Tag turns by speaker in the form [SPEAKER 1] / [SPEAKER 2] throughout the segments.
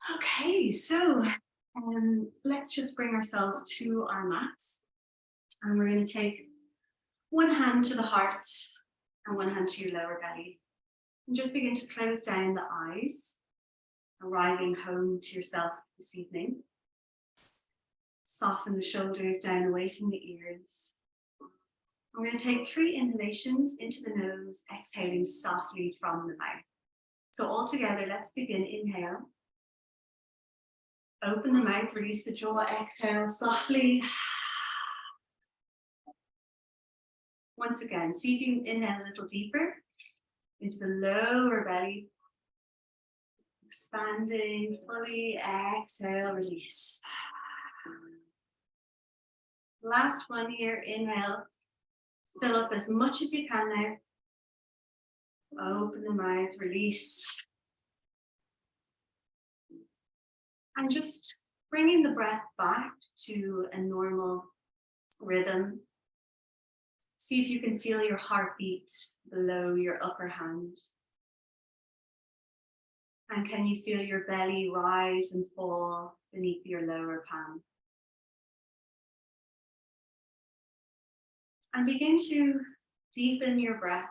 [SPEAKER 1] Okay, so let's just bring ourselves to our mats. And we're going to take one hand to the heart and one hand to your lower belly. And just begin to close down the eyes, arriving home to yourself this evening. Soften the shoulders down away from the ears. I'm going to take 3 inhalations into the nose, exhaling softly from the mouth. So all together, let's begin. Inhale. Open the mouth, release the jaw, exhale softly. Once again, see if you can inhale a little deeper into the lower belly. Expanding fully, exhale, release. Last one here, inhale. Fill up as much as you can now. Open the mouth, release. And just bringing the breath back to a normal rhythm. See if you can feel your heartbeat below your upper hand. And can you feel your belly rise and fall beneath your lower palm? And begin to deepen your breath.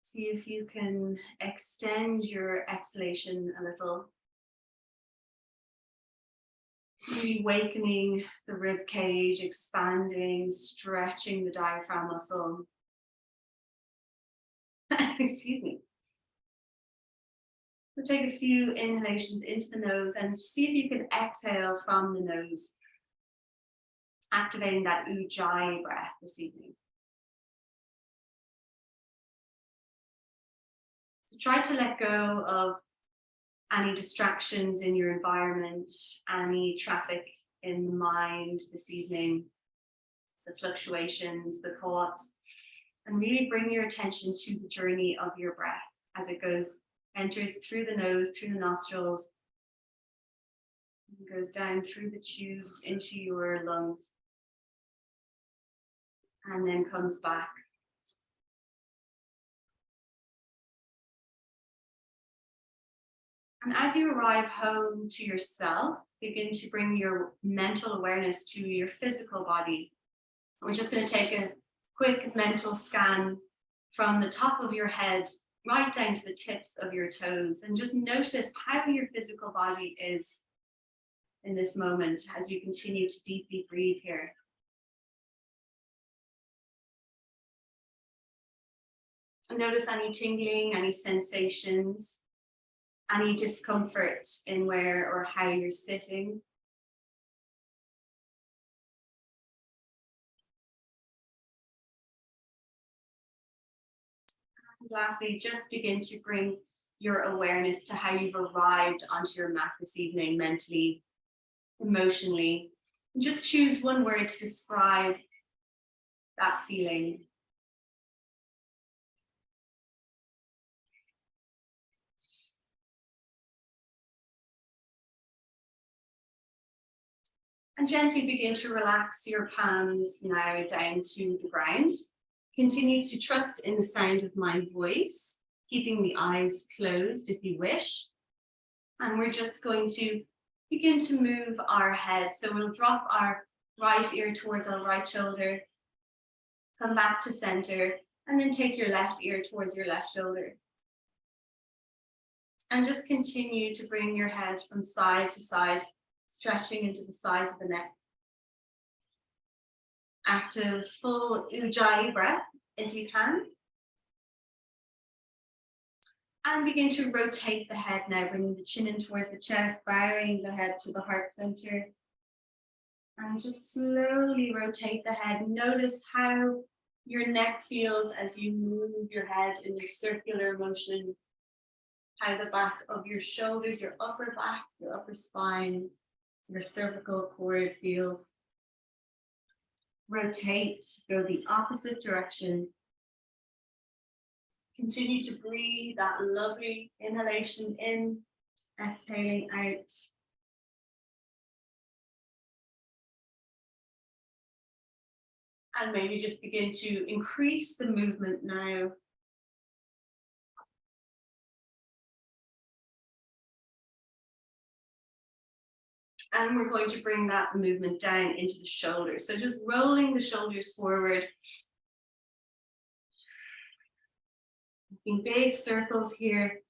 [SPEAKER 1] See if you can extend your exhalation a little. Really awakening the rib cage, expanding, stretching the diaphragm muscle. Excuse me. We'll take a few inhalations into the nose and see if you can exhale from the nose, activating that ujjayi breath this evening. So try to let go of any distractions in your environment, any traffic in the mind this evening, the fluctuations, the thoughts, and really bring your attention to the journey of your breath as it enters through the nose, through the nostrils, and goes down through the tubes into your lungs, and then comes back. And as you arrive home to yourself, begin to bring your mental awareness to your physical body. We're just going to take a quick mental scan from the top of your head right down to the tips of your toes, and just notice how your physical body is in this moment as you continue to deeply breathe here. And notice any tingling, any sensations, any discomfort in where or how you're sitting. And lastly, just begin to bring your awareness to how you've arrived onto your mat this evening, mentally, emotionally. And just choose one word to describe that feeling. And gently begin to relax your palms now down to the ground. Continue to trust in the sound of my voice, keeping the eyes closed if you wish. And we're just going to begin to move our head. So we'll drop our right ear towards our right shoulder, come back to center, and then take your left ear towards your left shoulder. And just continue to bring your head from side to side, stretching into the sides of the neck. Active full ujjayi breath if you can. And begin to rotate the head now, bringing the chin in towards the chest, bowing the head to the heart center. And just slowly rotate the head. Notice how your neck feels as you move your head in a circular motion. How the back of your shoulders, your upper back, your upper spine, your cervical cord feels. Rotate, go the opposite direction. Continue to breathe that lovely inhalation in, exhaling out. And maybe just begin to increase the movement now. And we're going to bring that movement down into the shoulders. So just rolling the shoulders forward. Making big circles here.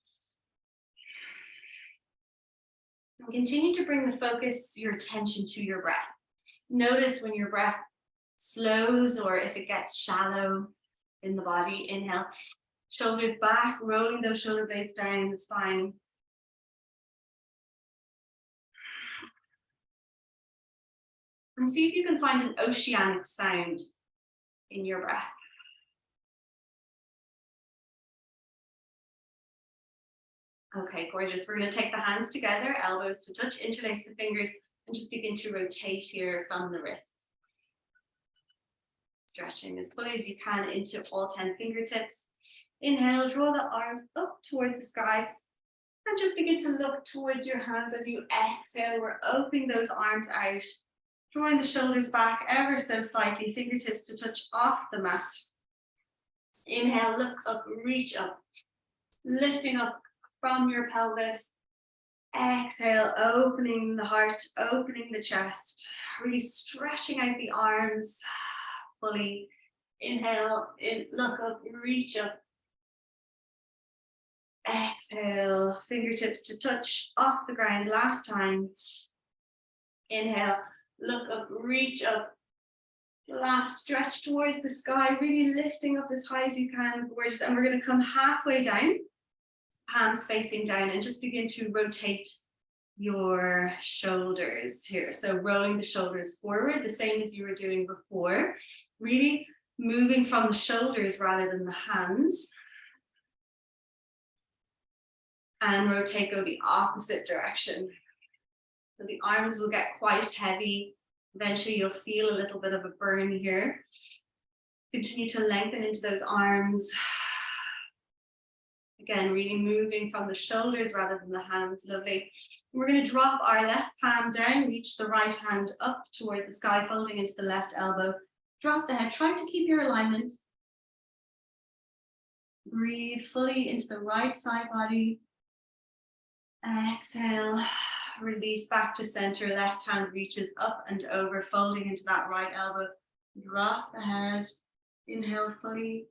[SPEAKER 1] And continue to bring the focus, your attention to your breath. Notice when your breath slows or if it gets shallow in the body. Inhale, shoulders back, rolling those shoulder blades down the spine. And see if you can find an oceanic sound in your breath. Okay, gorgeous. We're going to take the hands together, elbows to touch, interlace the fingers, and just begin to rotate here from the wrists. Stretching as fully as you can into all 10 fingertips. Inhale, draw the arms up towards the sky, and just begin to look towards your hands as you exhale. We're opening those arms out, drawing the shoulders back ever so slightly, fingertips to touch off the mat. Inhale, look up, reach up, lifting up from your pelvis. Exhale, opening the heart, opening the chest, really stretching out the arms fully. Inhale, look up, reach up. Exhale, fingertips to touch off the ground last time. Inhale, look up, reach up. Last stretch towards the sky, really lifting up as high as you can. Gorgeous. And we're going to come halfway down, palms facing down, and just begin to rotate your shoulders here. So rolling the shoulders forward, the same as you were doing before. Really moving from the shoulders rather than the hands. And rotate, go the opposite direction. So the arms will get quite heavy. Eventually you'll feel a little bit of a burn here. Continue to lengthen into those arms. Again, really moving from the shoulders rather than the hands. Lovely. We're going to drop our left palm down, reach the right hand up towards the sky, folding into the left elbow. Drop the head, try to keep your alignment. Breathe fully into the right side body. Exhale, release back to center. Left hand reaches up and over, folding into that right elbow. Drop the head. Inhale fully.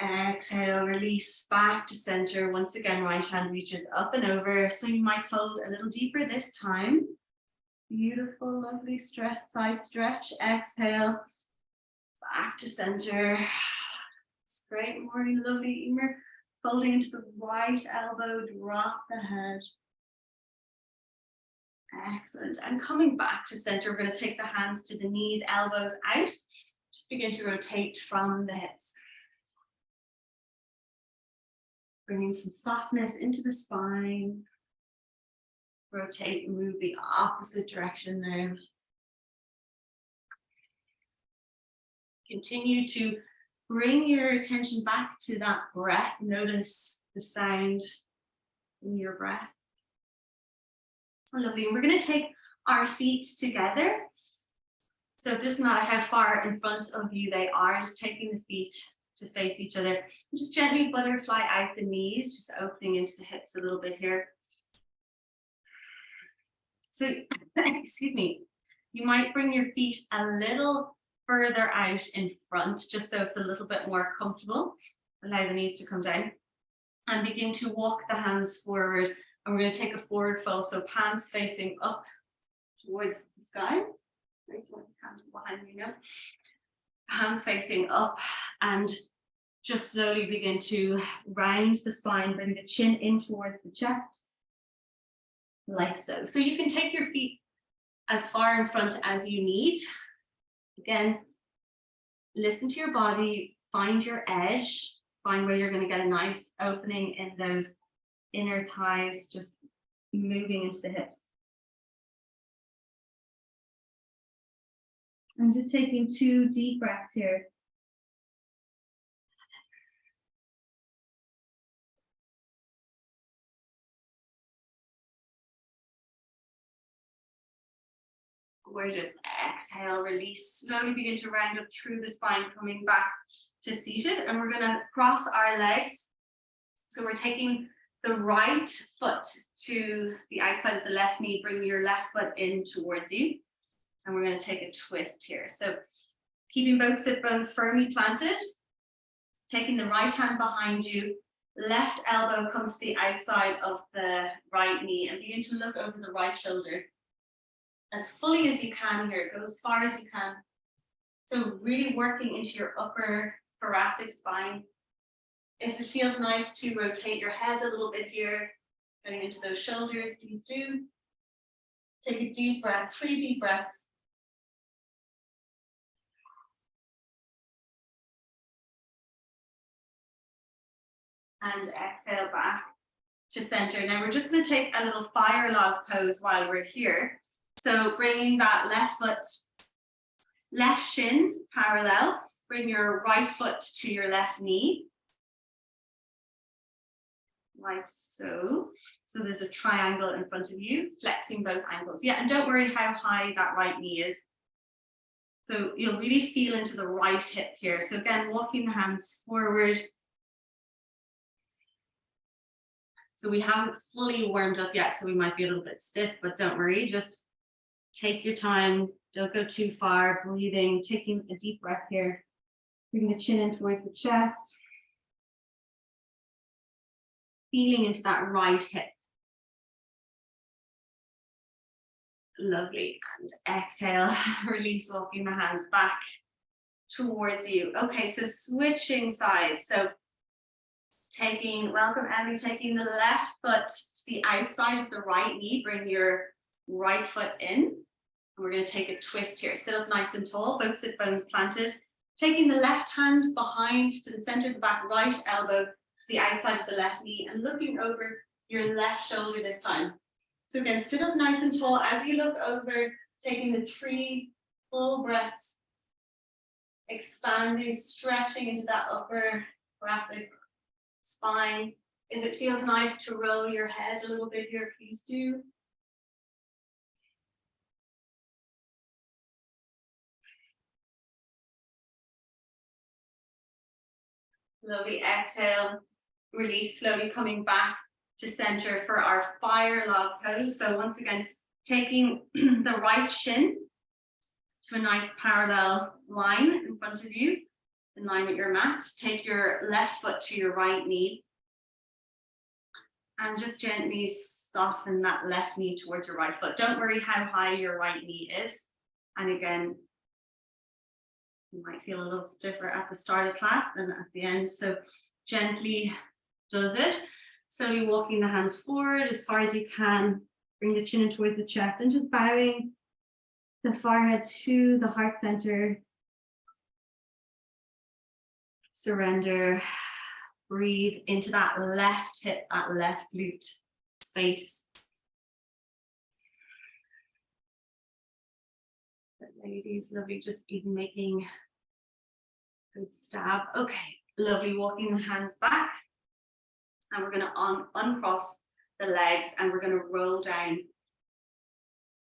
[SPEAKER 1] Exhale, release back to center. Once again, right hand reaches up and over. So you might fold a little deeper this time. Beautiful, lovely stretch, side stretch. Exhale, back to center. It's great morning, lovely. Emer. Folding into the right elbow, drop the head. Excellent. And coming back to center, we're going to take the hands to the knees, elbows out. Just begin to rotate from the hips. Bringing some softness into the spine. Rotate and move the opposite direction now. Continue to bring your attention back to that breath. Notice the sound in your breath. Lovely. And we're going to take our feet together. So it doesn't matter how far in front of you they are, just taking the feet to face each other. And just gently butterfly out the knees, just opening into the hips a little bit here. So, excuse me, you might bring your feet a little further out in front, just so it's a little bit more comfortable. Allow the knees to come down and begin to walk the hands forward. And we're going to take a forward fold, so palms facing up towards the sky. Right, hand behind you now. Hands facing up, and just slowly begin to round the spine, bring the chin in towards the chest, like so. So you can take your feet as far in front as you need. Again, listen to your body, find your edge, find where you're going to get a nice opening in those inner thighs, just moving into the hips. I'm just taking 2 deep breaths here. Gorgeous. Exhale, release. Slowly begin to round up through the spine, coming back to seated. And we're going to cross our legs. So we're taking the right foot to the outside of the left knee. Bring your left foot in towards you. And we're going to take a twist here. So keeping both sit bones firmly planted, taking the right hand behind you, left elbow comes to the outside of the right knee, and begin to look over the right shoulder as fully as you can here. Go as far as you can. So really working into your upper thoracic spine. If it feels nice to rotate your head a little bit here, getting into those shoulders, please do. Take a deep breath, 3 deep breaths. And exhale back to center. Now we're just going to take a little fire log pose while we're here. So bringing that left foot, left shin parallel, bring your right foot to your left knee. Like so. So there's a triangle in front of you, flexing both ankles. Yeah, and don't worry how high that right knee is. So you'll really feel into the right hip here. So again, walking the hands forward. So we haven't fully warmed up yet, so we might be a little bit stiff, but don't worry, just take your time. Don't go too far. Breathing, taking a deep breath here. Bring the chin in towards the chest. Feeling into that right hip. Lovely. And exhale, release, walking the hands back towards you. Okay, so switching sides. So welcome Emily, taking the left foot to the outside of the right knee. Bring your right foot in. And we're going to take a twist here. Sit up nice and tall, both sit bones planted. Taking the left hand behind to the center of the back, right elbow to the outside of the left knee, and looking over your left shoulder this time. So again, sit up nice and tall as you look over, taking the 3 full breaths, expanding, stretching into that upper thoracic spine. If it feels nice to roll your head a little bit here, please do. Slowly exhale, release, slowly coming back to center for our fire log pose. So once again, taking the right shin to a nice parallel line in front of you, in line with your mat. Take your left foot to your right knee. And just gently soften that left knee towards your right foot. Don't worry how high your right knee is. And again, you might feel a little stiffer at the start of class than at the end. So gently does it. Slowly walking the hands forward as far as you can. Bring the chin in towards the chest and just bowing the forehead to the heart center. Surrender. Breathe into that left hip, that left glute space. But ladies, lovely, just even making a good stab. Okay, lovely, walking the hands back. And we're going to uncross the legs and we're going to roll down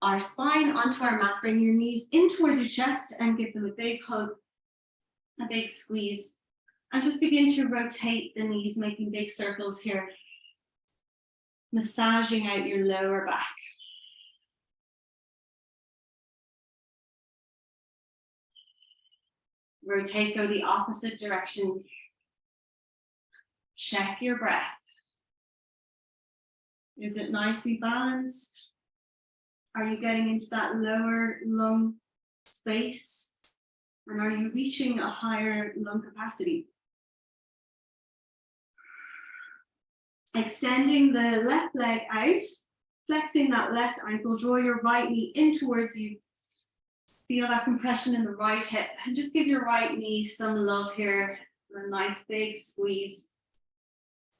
[SPEAKER 1] our spine onto our mat. Bring your knees in towards your chest and give them a big hug, a big squeeze. And just begin to rotate the knees, making big circles here. Massaging out your lower back. Rotate, go the opposite direction. Check your breath. Is it nicely balanced? Are you getting into that lower lung space? And are you reaching a higher lung capacity? Extending the left leg out, flexing that left ankle, draw your right knee in towards you. Feel that compression in the right hip and just give your right knee some love here. A nice big squeeze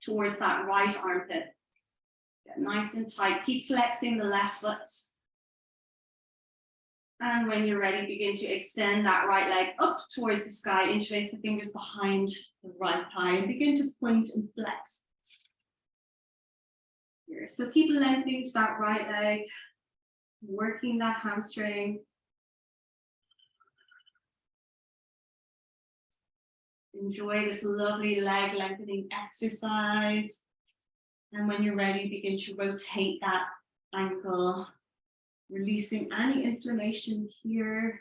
[SPEAKER 1] towards that right armpit. Get nice and tight. Keep flexing the left foot. And when you're ready, begin to extend that right leg up towards the sky. Interlace the fingers behind the right thigh and begin to point and flex. Here. So keep lengthening to that right leg, working that hamstring. Enjoy this lovely leg lengthening exercise. And when you're ready, begin to rotate that ankle, releasing any inflammation here.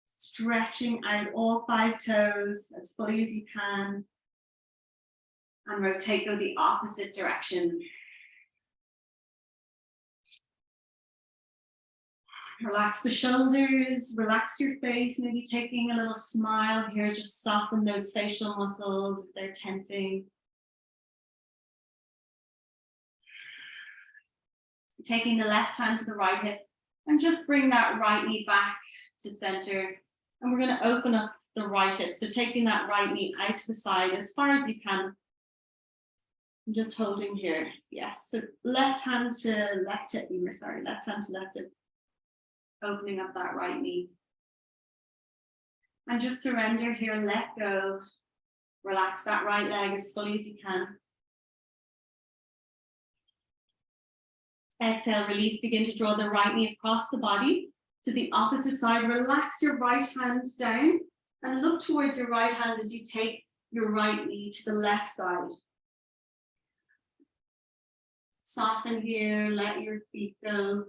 [SPEAKER 1] Stretching out all 5 toes as fully as you can. And rotate, go the opposite direction. Relax the shoulders, relax your face, maybe taking a little smile here, just soften those facial muscles if they're tensing. Taking the left hand to the right hip and just bring that right knee back to center. And we're going to open up the right hip. So taking that right knee out to the side as far as you can. I'm just holding here. Yes. So left hand to left hip. Left hand to left hip. Opening up that right knee. And just surrender here. Let go. Relax that right leg as fully as you can. Exhale, release. Begin to draw the right knee across the body to the opposite side. Relax your right hand down and look towards your right hand as you take your right knee to the left side. Soften here, let your feet go.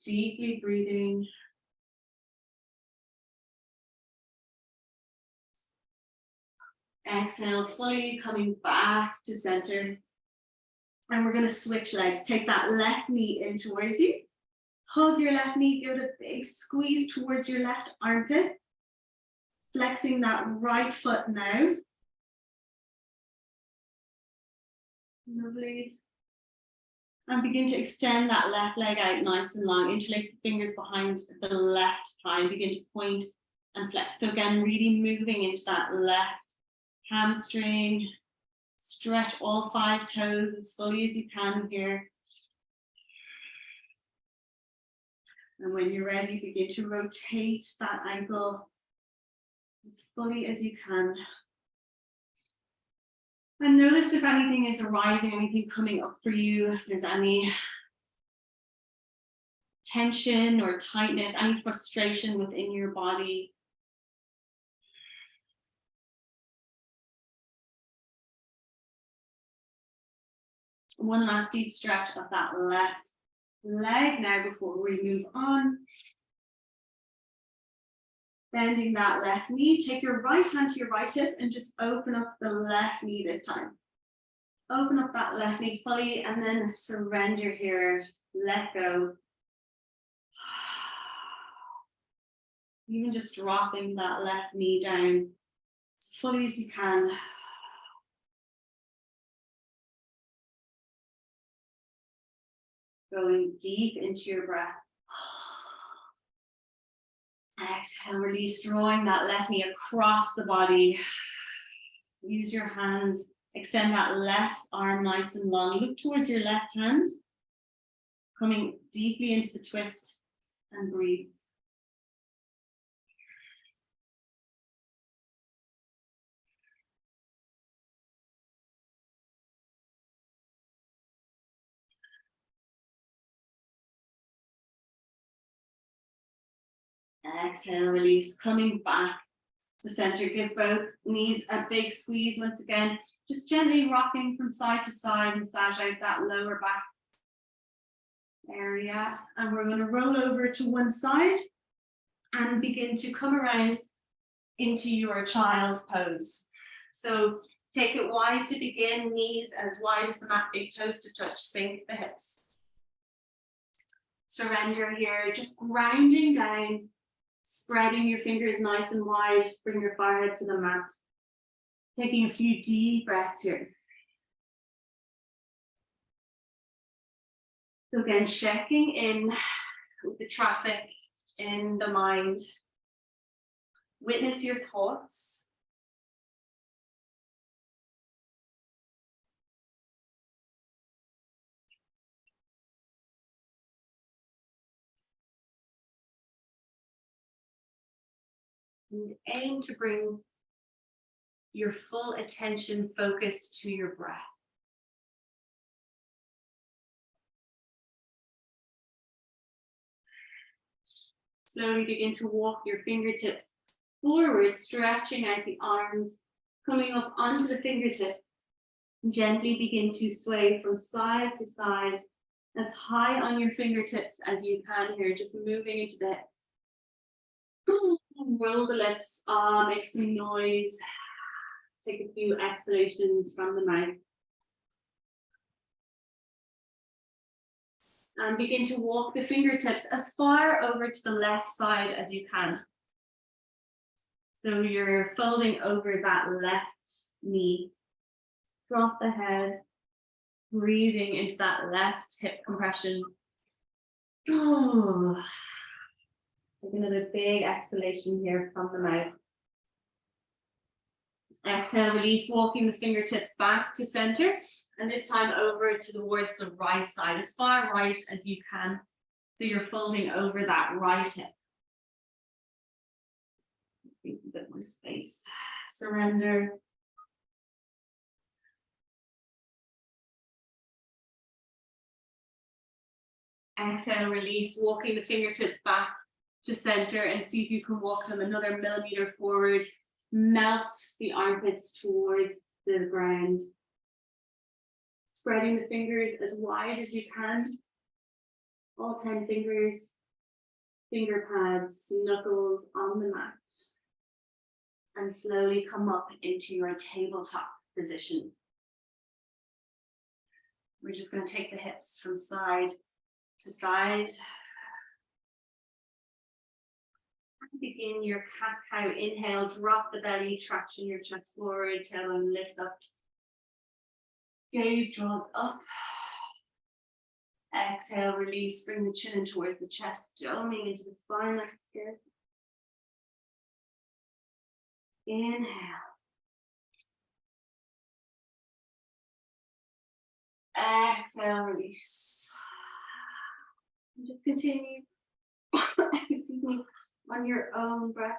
[SPEAKER 1] Deeply breathing. Exhale, fully coming back to center. And we're going to switch legs. Take that left knee in towards you. Hug your left knee, give it a big squeeze towards your left armpit. Flexing that right foot now. Lovely. And begin to extend that left leg out nice and long. Interlace the fingers behind the left thigh. Begin to point and flex. So again, really moving into that left hamstring. Stretch all 5 toes as fully as you can here. And when you're ready, begin to rotate that ankle as fully as you can. And notice if anything is arising, anything coming up for you, if there's any tension or tightness, any frustration within your body. One last deep stretch of that left leg now before we move on. Bending that left knee, take your right hand to your right hip and just open up the left knee this time. Open up that left knee fully and then surrender here. Let go. Even just dropping that left knee down as fully as you can. Going deep into your breath. Exhale, release, drawing that left knee across the body. Use your hands, extend that left arm nice and long. Look towards your left hand, coming deeply into the twist and breathe. Exhale, release, coming back to center. Give both knees a big squeeze once again. Just gently rocking from side to side, massage out that lower back area. And we're going to roll over to one side and begin to come around into your child's pose. So take it wide to begin, knees as wide as the mat, big toes to touch, sink the hips. Surrender here, just grounding down. Spreading your fingers nice and wide, bring your forehead to the mat. Taking a few deep breaths here. So again, checking in with the traffic in the mind. Witness your thoughts. And aim to bring your full attention focus to your breath. Slowly begin to walk your fingertips forward, stretching out the arms, coming up onto the fingertips. Gently begin to sway from side to side, as high on your fingertips as you can here, just moving into the hips. Roll the lips, make some noise. Take a few exhalations from the mouth. And begin to walk the fingertips as far over to the left side as you can. So you're folding over that left knee. Drop the head, breathing into that left hip compression. Oh. Take another big exhalation here from the mouth. Exhale, release, walking the fingertips back to center, and this time over towards the right side, as far right as you can. So you're folding over that right hip. A bit more space. Surrender. Exhale, release, walking the fingertips back to center, and see if you can walk them another millimeter forward. Melt the armpits towards the ground. Spreading the fingers as wide as you can. All 10 fingers, finger pads, knuckles on the mat. And slowly come up into your tabletop position. We're just going to take the hips from side to side. Begin your cat-cow inhale, drop the belly, traction your chest forward, tailbone lifts up. Gaze draws up. Exhale, release, bring the chin in towards the chest, doming into the spine like a skirt. Inhale. Exhale, release. And just continue. Excuse me. On your own breath,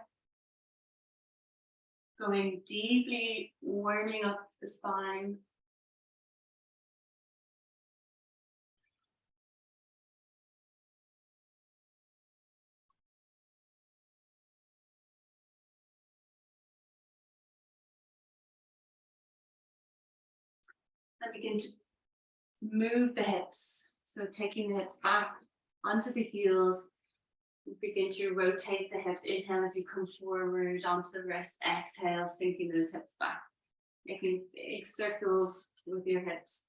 [SPEAKER 1] going deeply, warming up the spine. And begin to move the hips. So taking the hips back onto the heels. Begin to rotate the hips. Inhale as you come forward onto the wrist. Exhale, sinking those hips back. Making big circles with your hips.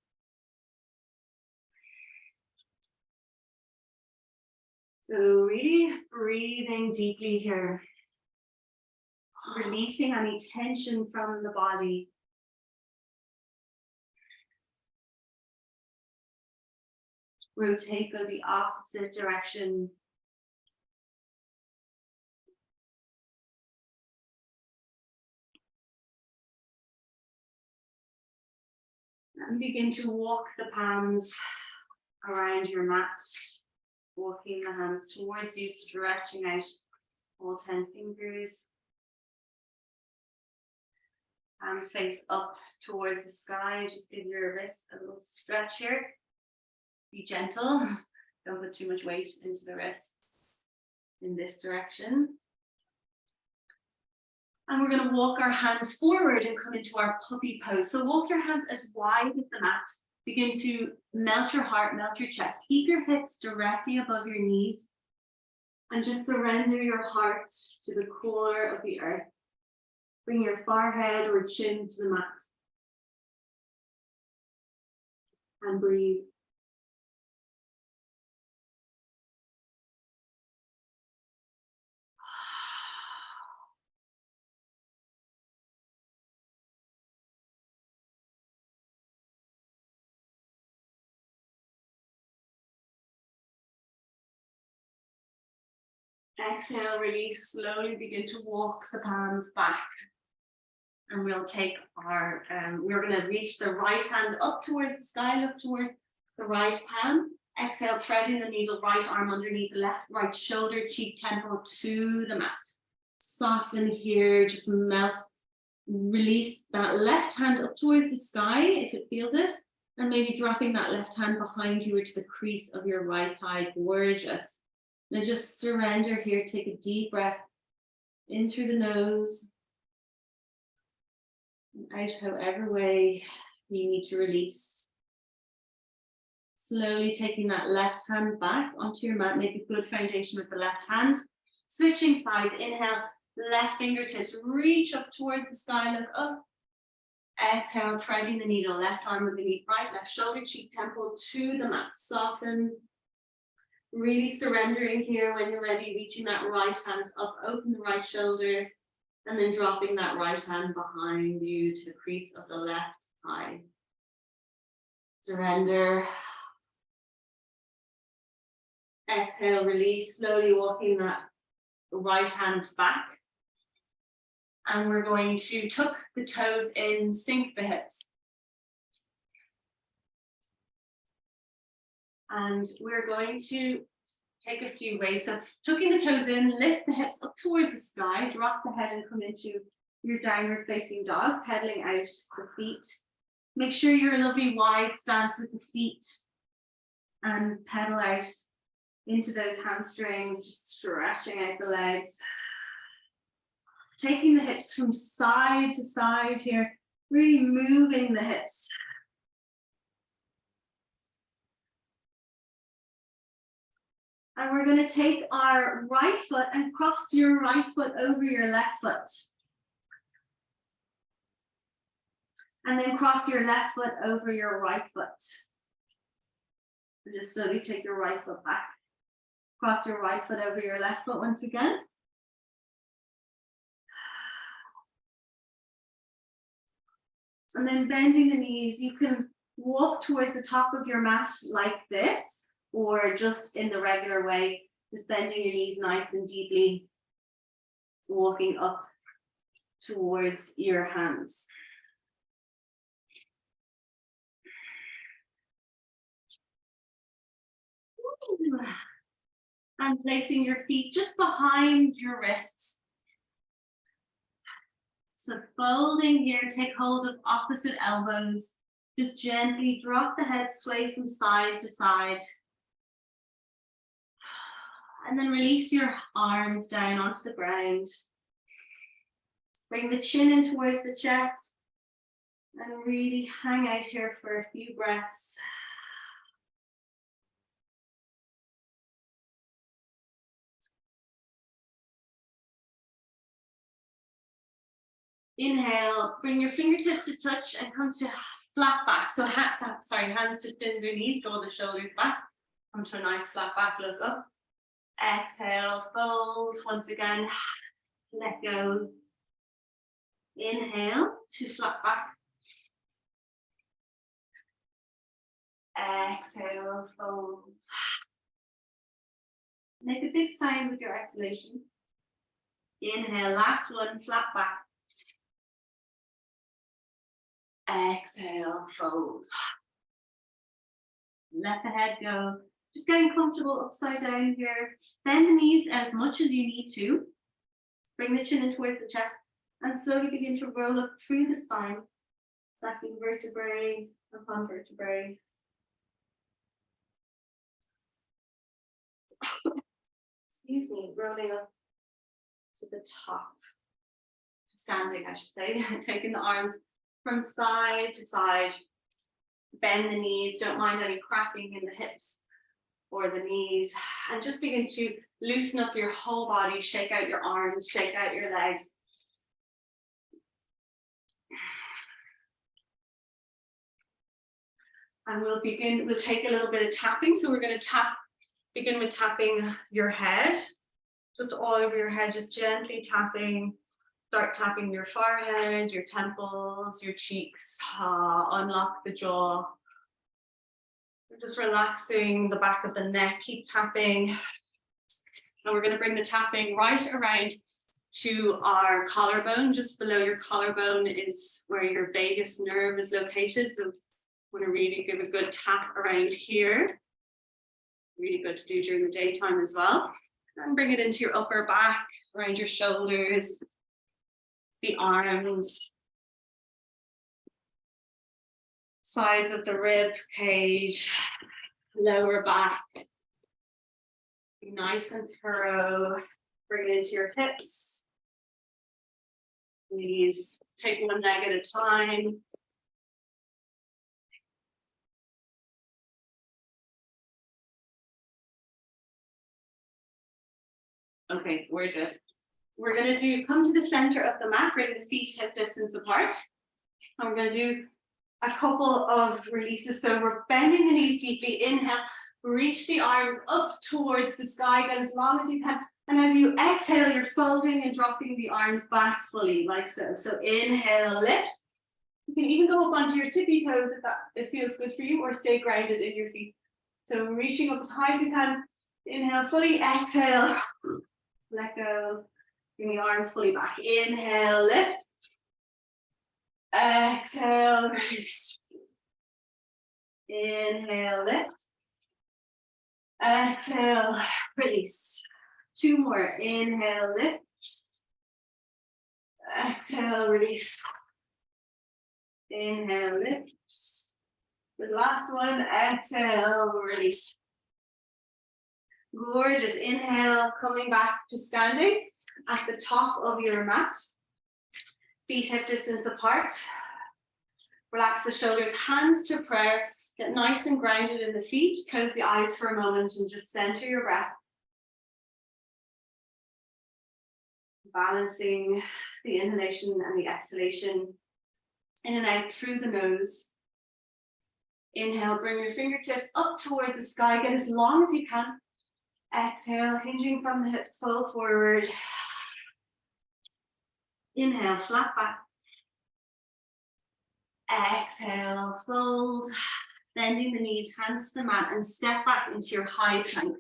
[SPEAKER 1] So really breathing deeply here. Releasing any tension from the body. Rotate, go the opposite direction. And begin to walk the palms around your mat, walking the hands towards you, stretching out all 10 fingers. Hands face up towards the sky. Just give your wrists a little stretch here. Be gentle. Don't put too much weight into the wrists in this direction. And we're going to walk our hands forward and come into our puppy pose. So walk your hands as wide as the mat. Begin to melt your heart, melt your chest. Keep your hips directly above your knees. And just surrender your heart to the core of the earth. Bring your forehead or chin to the mat. And breathe. Exhale, release, slowly begin to walk the palms back. And we'll take our, we're going to reach the right hand up towards the sky, look toward the right palm. Exhale, threading the needle, right arm underneath the left, right shoulder, cheek, temple to the mat. Soften here, just melt. Release that left hand up towards the sky if it feels it. And maybe dropping that left hand behind you or to the crease of your right thigh. Gorgeous. Now just surrender here. Take a deep breath in through the nose and out however way You need to release. Slowly taking that left hand back onto your mat. Make a good foundation with the left hand. Switching side, inhale, left fingertips reach up towards the sky, look up. Exhale, threading the needle, left arm underneath right, left shoulder, cheek, temple to the mat. Soften. Really surrendering here when you're ready, reaching that right hand up, open the right shoulder, and then dropping that right hand behind you to the crease of the left thigh. Surrender. Exhale, release, slowly walking that right hand back. And we're going to tuck the toes in, sink the hips. And we're going to take a few waves. So tucking the toes in, lift the hips up towards the sky, drop the head and come into your downward facing dog, pedaling out the feet. Make sure you're a lovely wide stance with the feet and pedal out into those hamstrings, just stretching out the legs. Taking the hips from side to side here, really moving the hips. And we're going to take our right foot and cross your right foot over your left foot. And then cross your left foot over your right foot. And just slowly take your right foot back. Cross your right foot over your left foot once again. And then bending the knees, you can walk towards the top of your mat like this, or just in the regular way, just bending your knees nice and deeply, walking up towards your hands. And placing your feet just behind your wrists. So folding here, take hold of opposite elbows. Just gently drop the head, sway from side to side. And then release your arms down onto the ground. Bring the chin in towards the chest. And really hang out here for a few breaths. Inhale, bring your fingertips to touch and come to flat back. So hands to underneath, draw the shoulders back. Come to a nice flat back, look up. Exhale, fold once again, let go. Inhale to flat back. Exhale, fold. Make a big sign with your exhalation. Inhale, last one, flat back. Exhale, fold. Let the head go. Just getting comfortable upside down here. Bend the knees as much as you need to. Bring the chin in towards the chest and slowly begin to roll up through the spine, stacking vertebrae upon vertebrae. Excuse me, rolling up to the top, to standing, I should say, taking the arms from side to side. Bend the knees, don't mind any cracking in the hips or the knees, and just begin to loosen up your whole body, shake out your arms, shake out your legs. And we'll take a little bit of tapping. So we're going to begin with tapping your head, just all over your head, just gently tapping. Start tapping your forehead, your temples, your cheeks, unlock the jaw. We're just relaxing the back of the neck, keep tapping. And we're going to bring the tapping right around to our collarbone. Just below your collarbone is where your vagus nerve is located. So we're going to really give a good tap around here. Really good to do during the daytime as well. And bring it into your upper back, around your shoulders, the arms, sides of the rib cage, lower back. Be nice and thorough. Bring it into your hips. Please take one leg at a time. Okay, we're good. We're going to come to the center of the mat, bring the feet hip distance apart. And we're going to do a couple of releases. So we're bending the knees deeply. Inhale, reach the arms up towards the sky, get as long as you can. And as you exhale, you're folding and dropping the arms back fully, like so. So inhale, lift. You can even go up onto your tippy toes if it feels good for you, or stay grounded in your feet. So reaching up as high as you can. Inhale fully, exhale, let go. Bring the arms fully back. Inhale, lift. Exhale, release. Inhale, lift. Exhale, release. Two more. Inhale, lift. Exhale, release. Inhale, lift. The last one. Exhale, release. Gorgeous. Inhale, coming back to standing at the top of your mat. Feet hip distance apart. Relax the shoulders, hands to prayer. Get nice and grounded in the feet. Close the eyes for a moment and just center your breath. Balancing the inhalation and the exhalation. In and out through the nose. Inhale, bring your fingertips up towards the sky. Get as long as you can. Exhale, hinging from the hips, fold forward. Inhale, flat back. Exhale, fold. Bending the knees, hands to the mat, and step back into your high plank.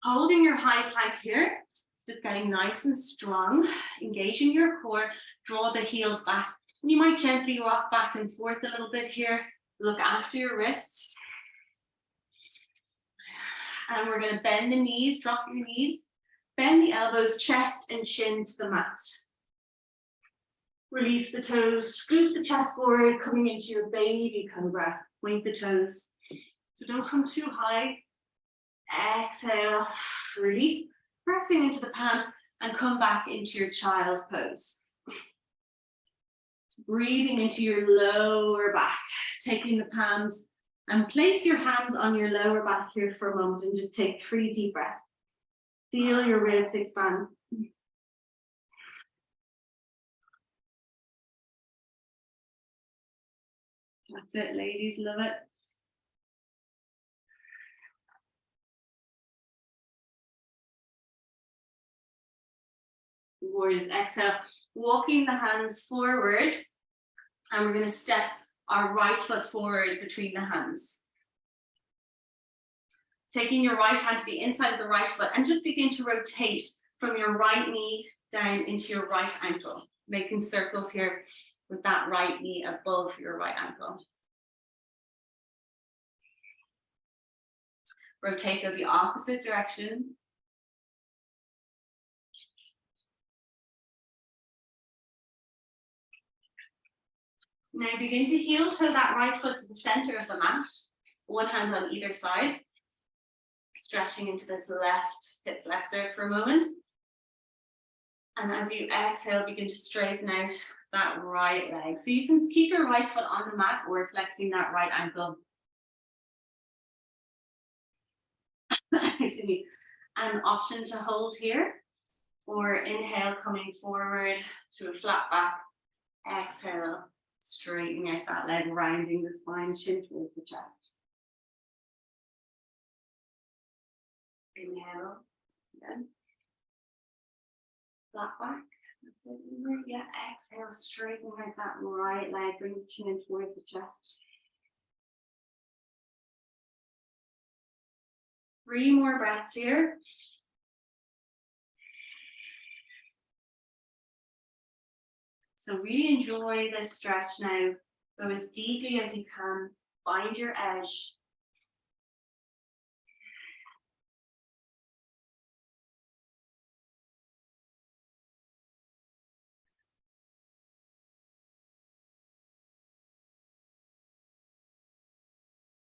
[SPEAKER 1] Holding your high plank here, just getting nice and strong. Engaging your core, draw the heels back. And you might gently rock back and forth a little bit here. Look after your wrists. And we're going to bend the knees, drop your knees. Bend the elbows, chest and chin to the mat. Release the toes, scoot the chest forward, coming into your baby cobra. Wink the toes. So don't come too high. Exhale, release, pressing into the palms and come back into your child's pose. Breathing into your lower back, taking the palms and place your hands on your lower back here for a moment and just take 3 deep breaths. Feel your ribs expand. That's it, ladies, love it. Gorgeous. Exhale, walking the hands forward, and we're going to step our right foot forward between the hands. Taking your right hand to the inside of the right foot and just begin to rotate from your right knee down into your right ankle, making circles here with that right knee above your right ankle. Rotate go the opposite direction. Now begin to heel toe that right foot to the center of the mat, one hand on either side, stretching into this left hip flexor for a moment. And as you exhale, begin to straighten out that right leg. So you can keep your right foot on the mat or flexing that right ankle. Excuse me. An option to hold here, or inhale, coming forward to a flat back. Exhale, straightening out that leg, rounding the spine, chin towards the chest. Inhale, again. Flat back. That's it. Yeah, exhale, straightening out that right leg, bring the chin in towards the chest. 3 more breaths here. So really enjoy this stretch now. Go as deeply as you can. Find your edge.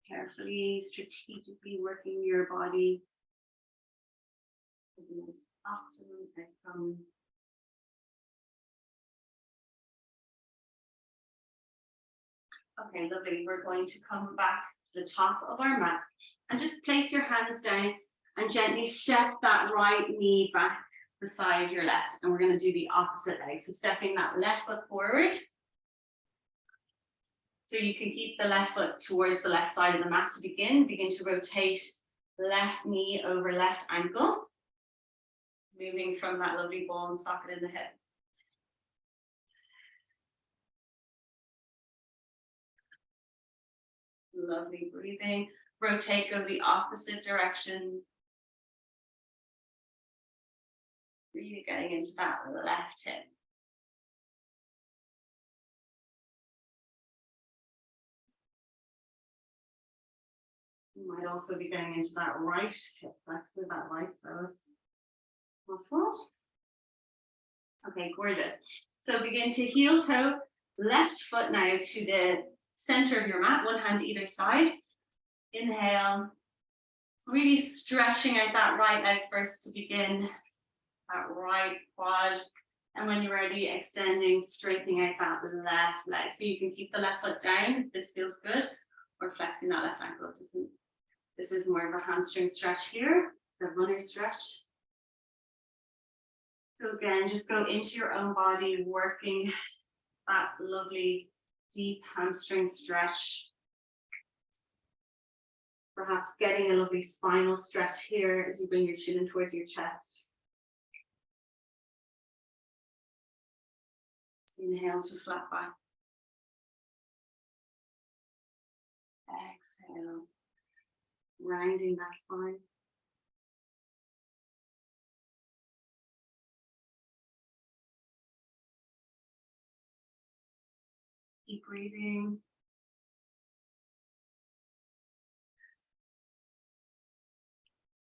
[SPEAKER 1] Carefully, strategically working your body for the most optimum outcome. Okay, lovely. We're going to come back to the top of our mat and just place your hands down And gently step that right knee back beside your left. And we're going to do the opposite leg. So stepping that left foot forward. So you can keep the left foot towards the left side of the mat to begin. Begin to rotate left knee over left ankle. Moving from that lovely ball and socket in the hip. Lovely breathing. Rotate, go the opposite direction. Really getting into that left hip. You might also be getting into that right hip flexor, that right muscle. Okay, gorgeous. So begin to heel toe, left foot now to the center of your mat, one hand to either side. Inhale, really stretching out that right leg first to begin, that right quad. And when you're ready, extending, straightening out that left leg. So you can keep the left foot down if this feels good, or flexing that left ankle. This is more of a hamstring stretch here, the runner stretch. So again, just go into your own body, working that lovely deep hamstring stretch. Perhaps getting a lovely spinal stretch here as you bring your chin in towards your chest. Inhale to flat back. Exhale, rounding that spine. Keep breathing.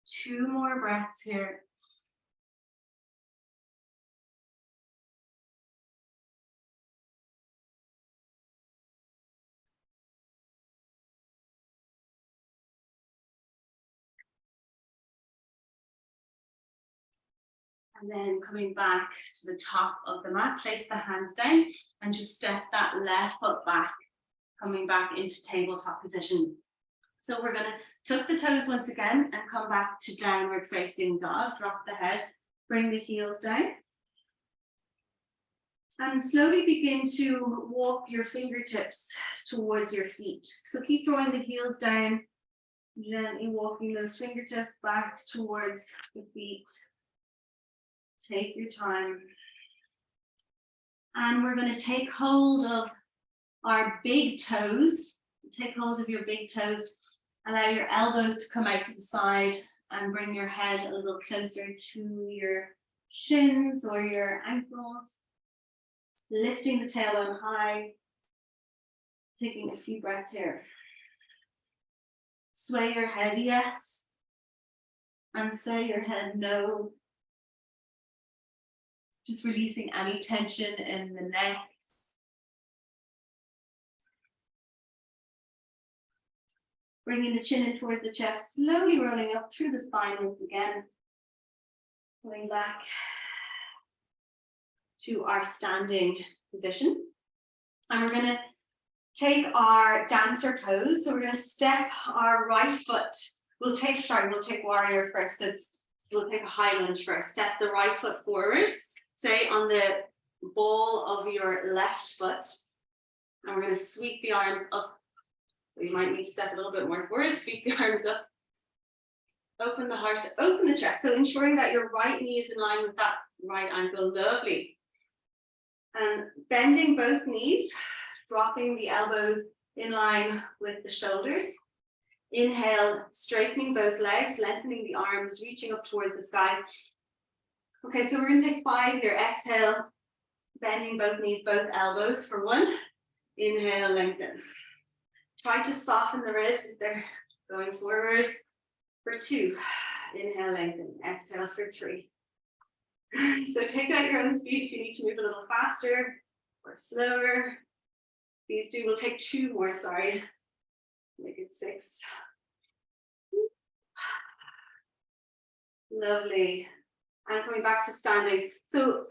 [SPEAKER 1] Two more breaths here. And then coming back to the top of the mat, place the hands down and just step that left foot back, coming back into tabletop position. So we're going to tuck the toes once again and come back to downward facing dog. Drop the head, bring the heels down. And slowly begin to walk your fingertips towards your feet. So keep drawing the heels down, gently walking those fingertips back towards the feet. Take your time. And we're going to take hold of our big toes. Take hold of your big toes. Allow your elbows to come out to the side and bring your head a little closer to your shins or your ankles. Lifting the tailbone high. Taking a few breaths here. Sway your head yes. And sway your head no. Just releasing any tension in the neck. Bringing the chin in toward the chest, slowly rolling up through the spine once again. Pulling back to our standing position. And we're going to take our dancer pose. So we're going to step our right foot. We'll take warrior first. So we'll take a high lunge first. Step the right foot forward. Stay on the ball of your left foot. And we're going to sweep the arms up. So you might need to step a little bit more forward. Sweep the arms up. Open the heart, open the chest. So ensuring that your right knee is in line with that right ankle. Lovely. And bending both knees, dropping the elbows in line with the shoulders. Inhale, straightening both legs, lengthening the arms, reaching up towards the sky. Okay, so we're going to take 5 here. Exhale, bending both knees, both elbows for 1. Inhale, lengthen. Try to soften the ribs if they're going forward for 2. Inhale, lengthen. Exhale for 3. So take that at your own speed. If you need to move a little faster or slower, please do. We'll take 2 more, sorry. Make it 6. Lovely. And coming back to standing. So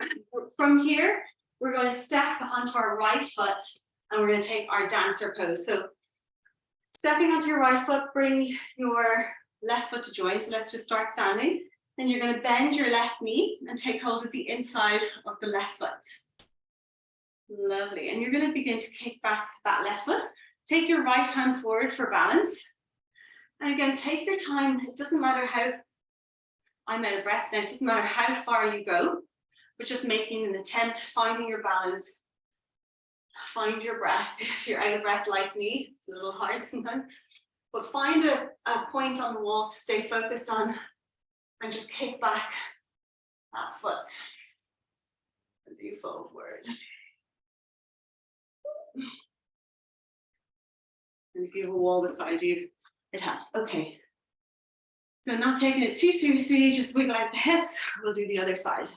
[SPEAKER 1] from here, we're going to step onto our right foot and we're going to take our dancer pose. So stepping onto your right foot, bring your left foot to join. So let's just start standing. Then you're going to bend your left knee and take hold of the inside of the left foot. Lovely. And you're going to begin to kick back that left foot. Take your right hand forward for balance. And again, take your time. It doesn't matter how, I'm out of breath now, it doesn't matter how far you go, but just making an attempt, finding your balance. Find your breath. If you're out of breath like me, it's a little hard sometimes, but find a point on the wall to stay focused on and just kick back that foot as you fold forward. And if you have a wall beside you, it helps. Okay. So not taking it too seriously, just wiggle out the hips. We'll do the other side.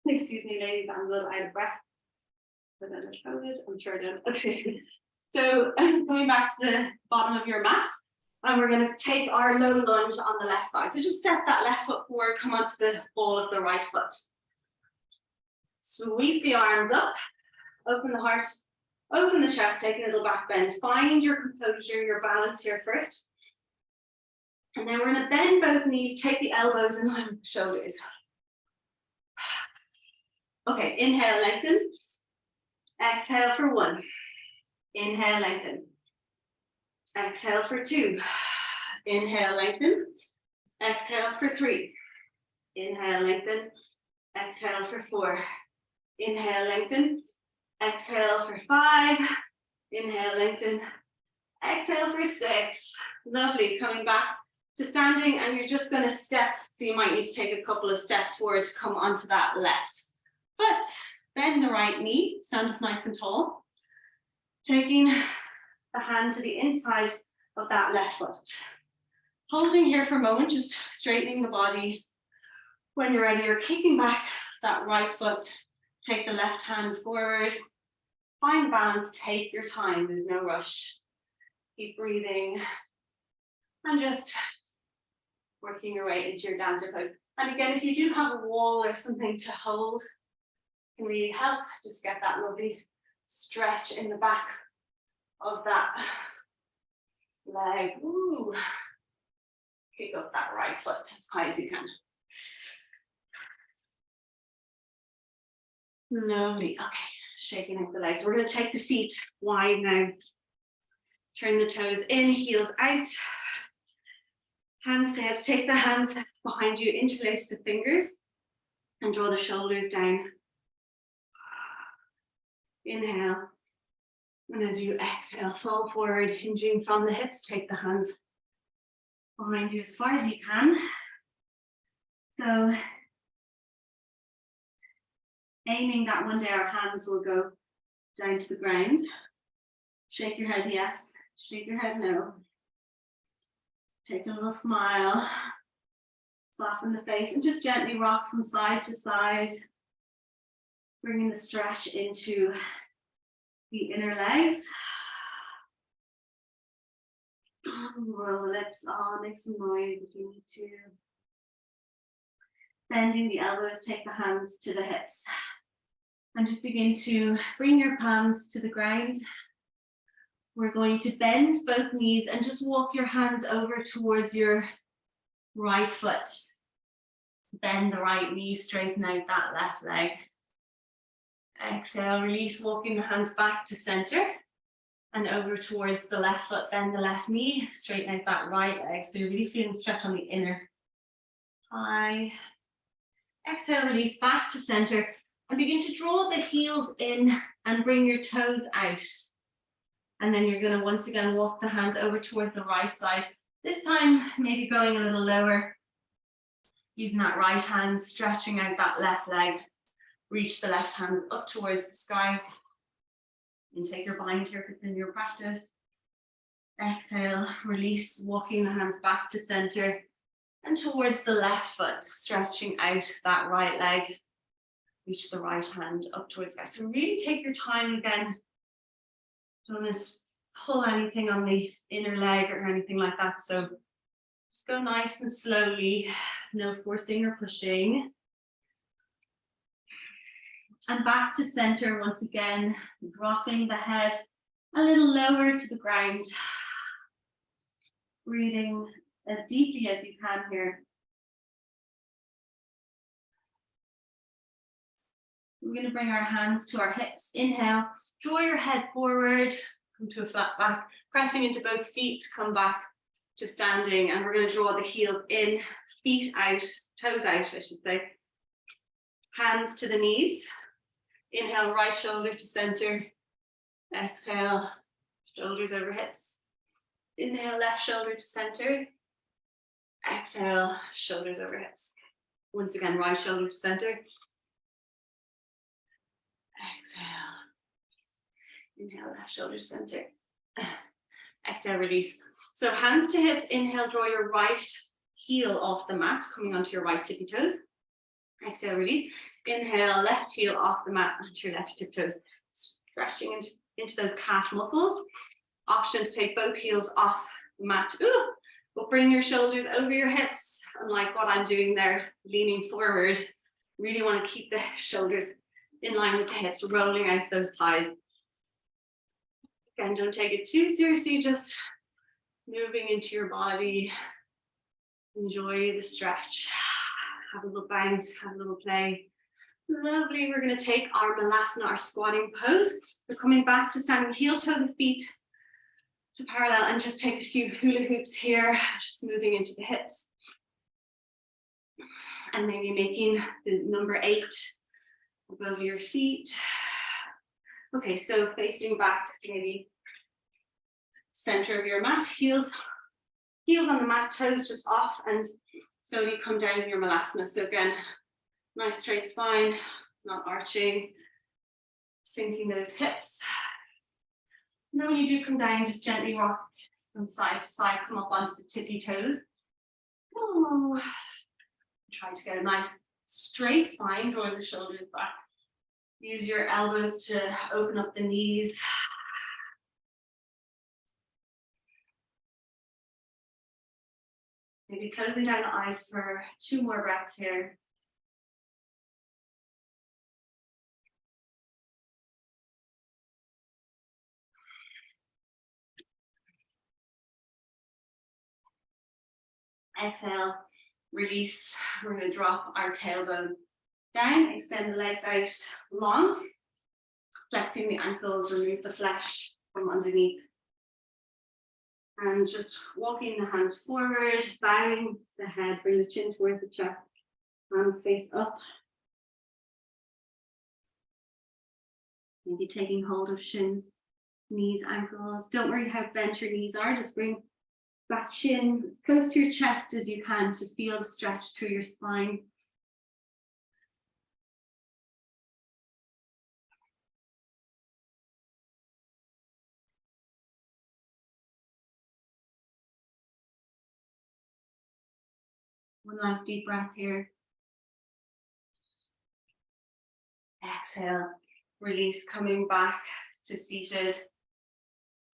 [SPEAKER 1] Excuse me, ladies, I'm a little out of breath. But I don't know it. I'm sure I don't. Okay. So going back to the bottom of your mat, and we're going to take our low lunge on the left side. So just step that left foot forward, come onto the ball of the right foot. Sweep the arms up, open the heart, open the chest, take a little back bend. Find your composure, your balance here first. And then we're going to bend both knees, take the elbows in line with the shoulders. Okay, inhale, lengthen. Exhale for 1. Inhale, lengthen. Exhale for 2. Inhale, lengthen. Exhale for 3. Inhale, lengthen. Exhale for 4. Inhale, lengthen. Exhale for 5. Inhale, lengthen. Exhale for 6. Lovely. Coming back to standing, and you're just going to step. So you might need to take a couple of steps forward to come onto that left foot. Bend the right knee, stand up nice and tall. Taking the hand to the inside of that left foot. Holding here for a moment, just straightening the body. When you're ready, you're kicking back that right foot. Take the left hand forward. Find balance, take your time, there's no rush. Keep breathing. And just working your way into your dancer pose. And again, if you do have a wall or something to hold, can really help. Just get that lovely stretch in the back of that leg. Ooh. Kick up that right foot as high as you can. Lovely. Okay, shaking out the legs. We're going to take the feet wide now. Turn the toes in, heels out. Hands to hips. Take the hands behind you, interlace the fingers, and draw the shoulders down. Inhale, and as you exhale, fall forward, hinging from the hips. Take the hands behind you as far as you can. So, aiming that one day our hands will go down to the ground. Shake your head yes, shake your head no. Take a little smile, soften the face, and just gently rock from side to side. Bringing the stretch into the inner legs. Roll the lips on, make some noise if you need to. Bending the elbows, take the hands to the hips. And just begin to bring your palms to the ground. We're going to bend both knees and just walk your hands over towards your right foot. Bend the right knee, straighten out that left leg. Exhale, release, walking the hands back to center and over towards the left foot. Bend the left knee, straighten out that right leg. So you're really feeling stretch on the inner thigh. Exhale, release back to center and begin to draw the heels in and bring your toes out. And then you're going to once again walk the hands over towards the right side. This time, maybe going a little lower. Using that right hand, stretching out that left leg. Reach the left hand up towards the sky. And take your bind here if it's in your practice. Exhale, release, walking the hands back to center. And towards the left foot, stretching out that right leg. Reach the right hand up towards the sky. So really take your time again. Don't want to pull anything on the inner leg or anything like that. So just go nice and slowly, no forcing or pushing. And back to center once again, dropping the head a little lower to the ground. Breathing as deeply as you can here. We're going to bring our hands to our hips. Inhale, draw your head forward, come to a flat back, pressing into both feet, come back to standing, and we're going to draw the heels in, feet out, toes out, I should say. Hands to the knees. Inhale, right shoulder to center. Exhale, shoulders over hips. Inhale, left shoulder to center. Exhale, shoulders over hips. Once again, right shoulder to center. Exhale. Inhale, left shoulder to center. Exhale, release. So hands to hips, inhale, draw your right heel off the mat, coming onto your right tippy toes. Exhale, release. Inhale, left heel off the mat onto your left tip toes, stretching into those calf muscles. Option to take both heels off the mat. Ooh, but bring your shoulders over your hips, unlike what I'm doing there, leaning forward. Really want to keep the shoulders in line with the hips, rolling out those thighs. Again, don't take it too seriously, just moving into your body. Enjoy the stretch. Have a little bounce, have a little play. Lovely. We're going to take our Malasana, our squatting pose. We're coming back to standing heel toe the feet to parallel, and just take a few hula hoops here, just moving into the hips. And maybe making the number 8 above your feet. Okay, so facing back, maybe center of your mat, heels on the mat, toes just off, and slowly come down in your Malasana. So again, nice straight spine, not arching, sinking those hips. And then when you do come down, just gently rock from side to side, come up onto the tippy toes. Ooh. Try to get a nice straight spine, draw the shoulders back. Use your elbows to open up the knees. Maybe closing down the eyes for 2 more breaths here. Exhale, release. We're going to drop our tailbone down, extend the legs out long, flexing the ankles, remove the flesh from underneath. And just walking the hands forward, bowing the head, bring the chin towards the chest, hands face up. Maybe taking hold of shins, knees, ankles. Don't worry how bent your knees are, just bring that chin as close to your chest as you can to feel the stretch through your spine. One last deep breath here. Exhale, release, coming back to seated.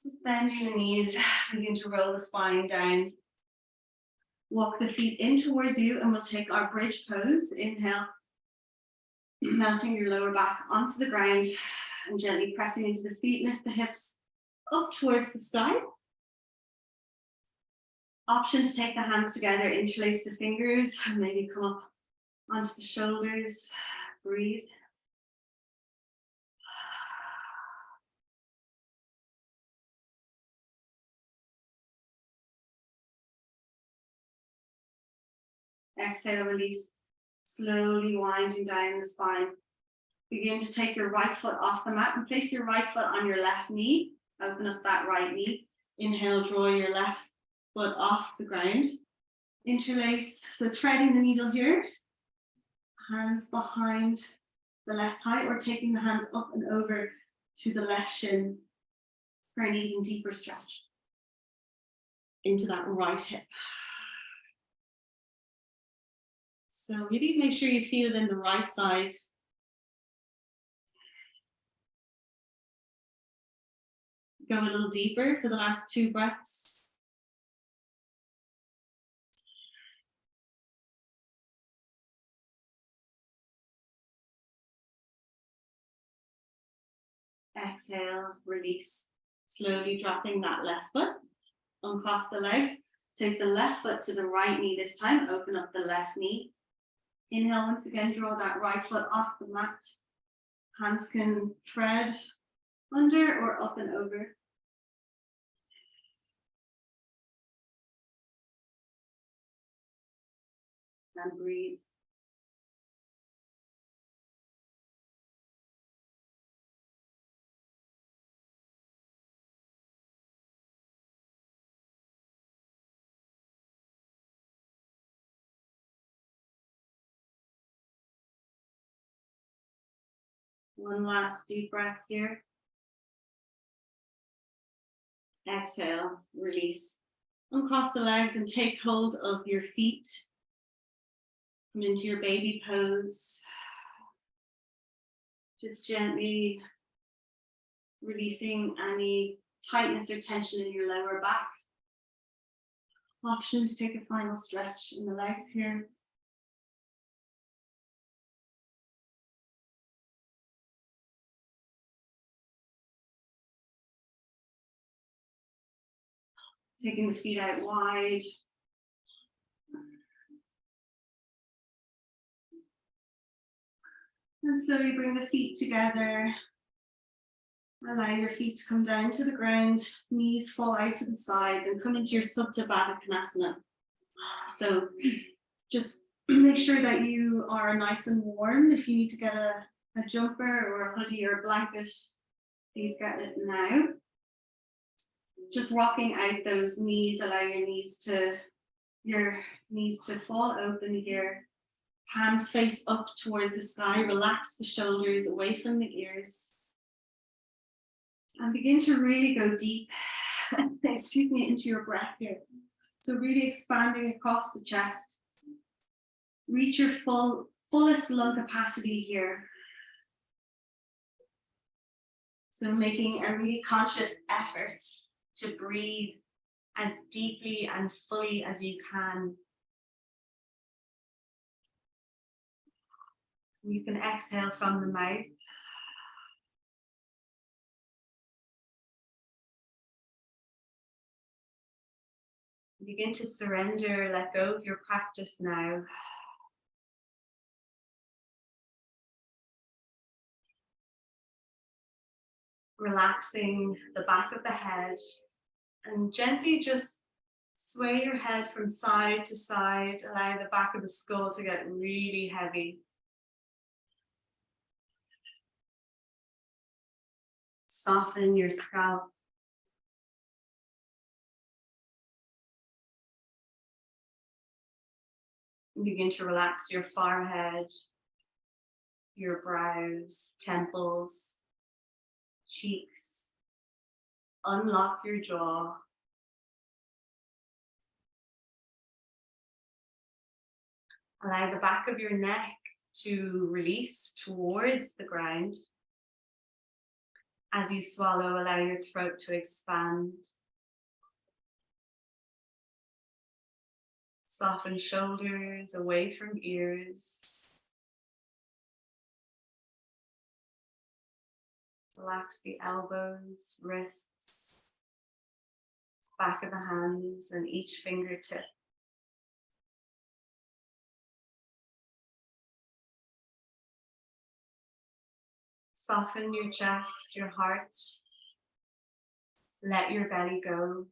[SPEAKER 1] Just bending the knees, begin to roll the spine down. Walk the feet in towards you, and we'll take our bridge pose. Inhale, melting your lower back onto the ground and gently pressing into the feet. Lift the hips up towards the sky. Option to take the hands together, interlace the fingers, and maybe come up onto the shoulders. Breathe. Exhale, release, slowly winding down the spine. Begin to take your right foot off the mat and place your right foot on your left knee. Open up that right knee. Inhale, draw your left foot off the ground. Interlace, so threading the needle here. Hands behind the left thigh, or taking the hands up and over to the left shin for an even deeper stretch into that right hip. So maybe make sure you feel it in the right side. Go a little deeper for the last 2 breaths. Exhale, release. Slowly dropping that left foot, uncross the legs. Take the left foot to the right knee this time. Open up the left knee. Inhale, once again, draw that right foot off the mat. Hands can thread under or up and over. And breathe. One last deep breath here. Exhale, release. Uncross the legs and take hold of your feet. Come into your baby pose. Just gently releasing any tightness or tension in your lower back. Option to take a final stretch in the legs here. Taking the feet out wide. And slowly bring the feet together. Allow your feet to come down to the ground, knees fall out to the sides and come into your Supta Baddha Konasana. So just make sure that you are nice and warm. If you need to get a jumper or a hoodie or a blanket, please get it now. Just rocking out those knees, allow your knees to fall open here. Hands face up towards the sky, relax the shoulders away from the ears. And begin to really go deep, into your breath here. So really expanding across the chest. Reach your fullest lung capacity here. So making a really conscious effort to breathe as deeply and fully as you can. You can exhale from the mouth. Begin to surrender, let go of your practice now. Relaxing the back of the head and gently just sway your head from side to side. Allow the back of the skull to get really heavy. Soften your scalp. And begin to relax your forehead, your brows, temples, cheeks. Unlock your jaw. Allow the back of your neck to release towards the ground. As you swallow, allow your throat to expand. Soften shoulders away from ears. Relax the elbows, wrists, back of the hands and each fingertip. Soften your chest, your heart. Let your belly go.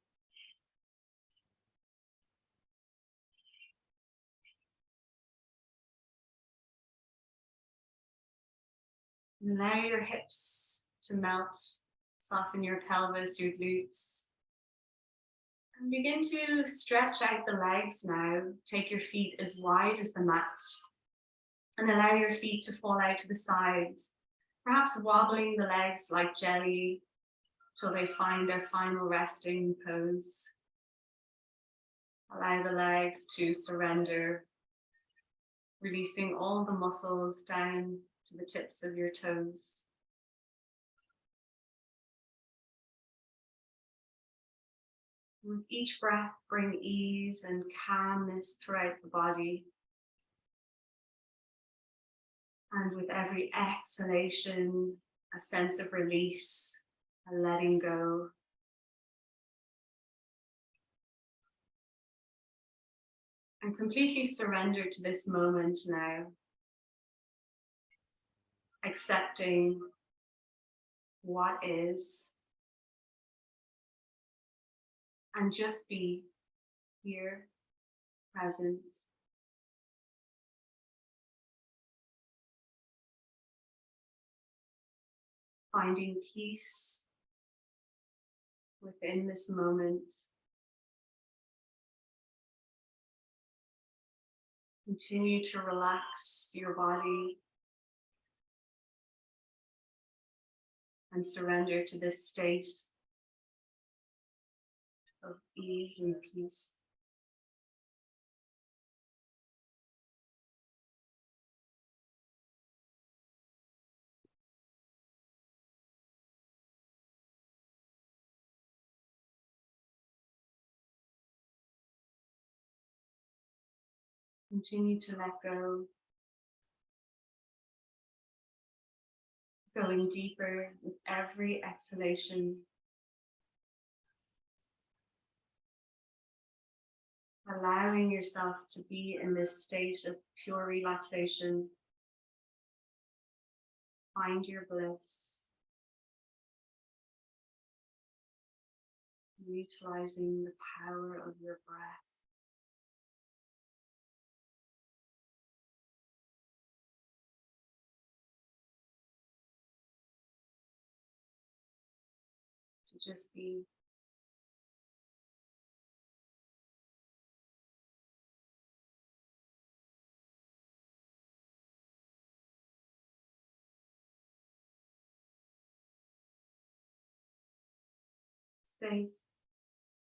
[SPEAKER 1] And allow your hips to melt. Soften your pelvis, your glutes. And begin to stretch out the legs now. Take your feet as wide as the mat. And allow your feet to fall out to the sides. Perhaps wobbling the legs like jelly till they find their final resting pose. Allow the legs to surrender, releasing all the muscles down to the tips of your toes. With each breath, bring ease and calmness throughout the body. And with every exhalation, a sense of release, a letting go. And completely surrender to this moment now, accepting what is, and just be here, present. Finding peace within this moment. Continue to relax your body and surrender to this state of ease and peace. Continue to let go, going deeper with every exhalation, allowing yourself to be in this state of pure relaxation. Find your bliss, utilizing the power of your breath. To just be safe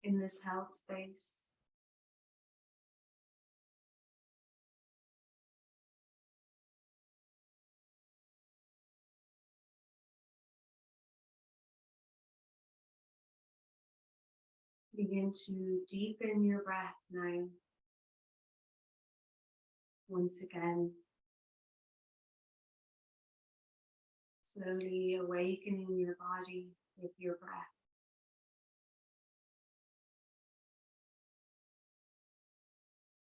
[SPEAKER 1] in this health space. Begin to deepen your breath now. Once again, slowly awakening your body with your breath.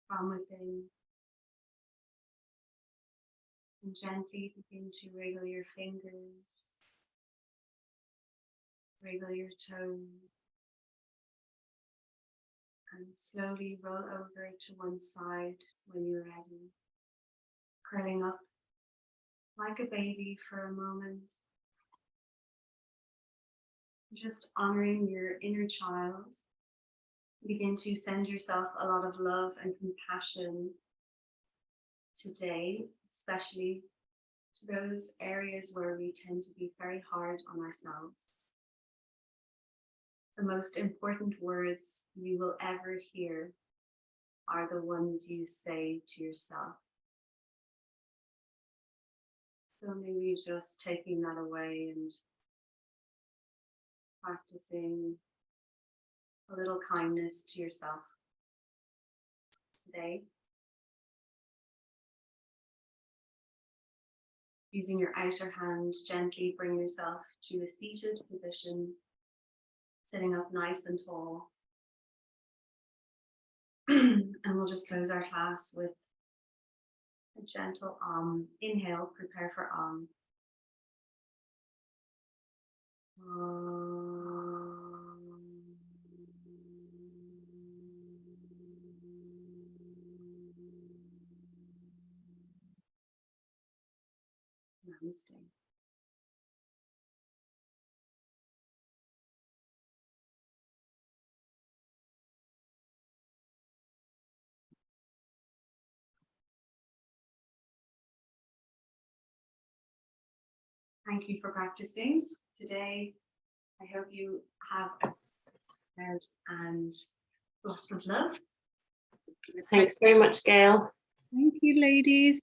[SPEAKER 1] From within, and gently begin to wriggle your fingers, wriggle your toes, and slowly roll over to one side when you're ready. Curling up like a baby for a moment. Just honoring your inner child. Begin to send yourself a lot of love and compassion today, especially to those areas where we tend to be very hard on ourselves. The most important words you will ever hear are the ones you say to yourself. So maybe just taking that away and practicing a little kindness to yourself today. Using your outer hand, gently bring yourself to a seated position, sitting up nice and tall. And we'll just close our class with a gentle inhale, prepare for Namaste. Thank you for practicing today. I hope you have a good and lots of love.
[SPEAKER 2] Thanks very much, Gail.
[SPEAKER 3] Thank you, ladies.